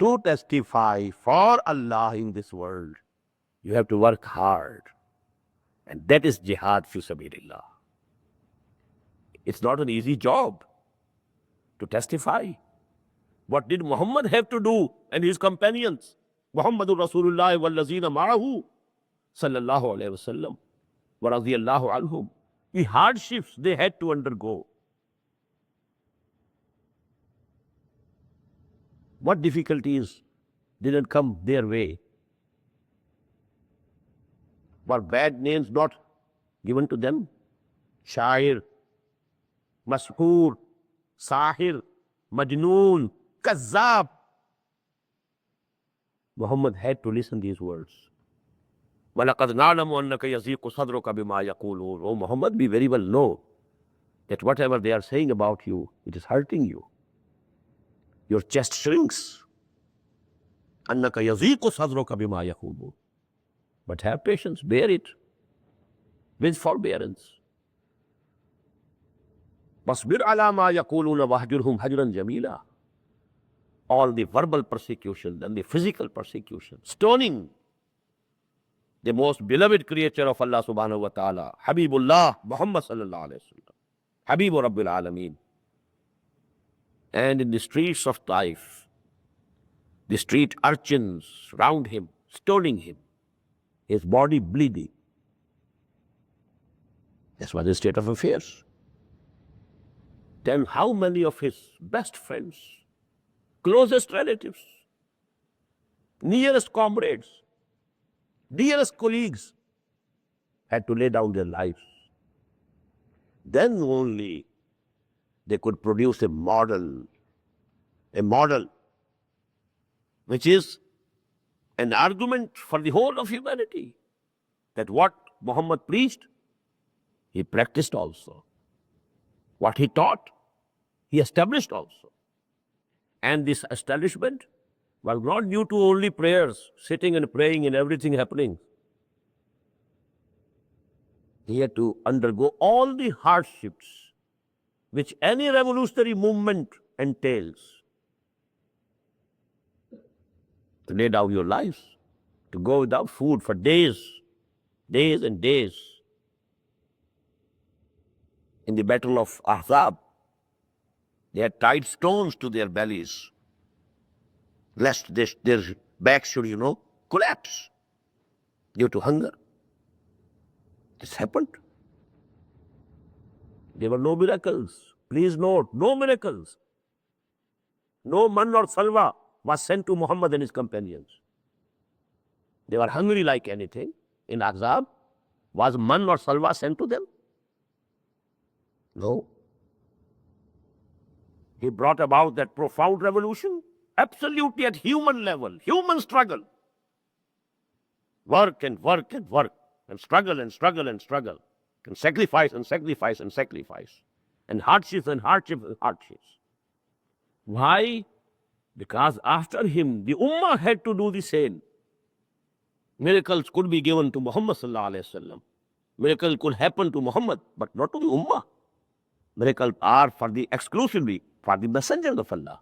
to testify for Allah in this world, you have to work hard. And that is jihad fi sabilillah. It's not an easy job to testify. What did Muhammad have to do and his companions? Muhammadur Rasulullah wallazina ma'ahu sallallahu alayhi wasallam wa radiyallahu anhum. The hardships they had to undergo. What difficulties didn't come their way? Were bad names not given to them? Shair, Mashhoor, Sahir, Majnoon, Kazzab. Muhammad had to listen these words. وَلَقَدْ نَعْلَمُ أَنَّكَ يَضِيقُ صَدْرُكَ بِمَا يَقُولُونَ. Oh Muhammad, we very well know that whatever they are saying about you, it is hurting you. Your chest shrinks. أَنَّكَ يَضِيقُ صَدْرُكَ بِمَا يَقُولُونَ. But have patience, bear it with forbearance. وَاصْبِرْ عَلَى مَا يَقُولُونَ وَاهْجُرْهُمْ هَجْرًا جَمِيلًا. All the verbal persecution and the physical persecution, stoning the most beloved creature of Allah subhanahu wa ta'ala, Habibullah, Muhammad sallallahu alayhi wa sallam, Habibu Rabbil Alameen. And in the streets of Taif, the street urchins round him, stoning him, his body bleeding. That's what the state of affairs. Then how many of his best friends, closest relatives, nearest comrades, dearest colleagues had to lay down their lives? Then only they could produce a model which is an argument for the whole of humanity, that what Muhammad preached, he practiced also. What he taught, he established also. And this establishment was not due to only prayers, sitting and praying and everything happening. He had to undergo all the hardships which any revolutionary movement entails. To lay down your lives, to go without food for days and days. In the battle of Ahzab, they had tied stones to their bellies, lest their backs should, collapse due to hunger. This happened. There were no miracles. Please note, no miracles. No man or salwa was sent to Muhammad and his companions. They were hungry like anything. In Ahzab, was man or salwa sent to them? No. He brought about that profound revolution, absolutely at human level, human struggle. Work and work and work, and struggle and struggle and struggle, and sacrifice and sacrifice and sacrifice, and hardships and hardships and hardships. Why? Because after him, the Ummah had to do the same. Miracles could be given to Muhammad sallallahu alayhi wa sallam. Miracles could happen to Muhammad, but not to the Ummah. Miracles are exclusively for the messengers of Allah.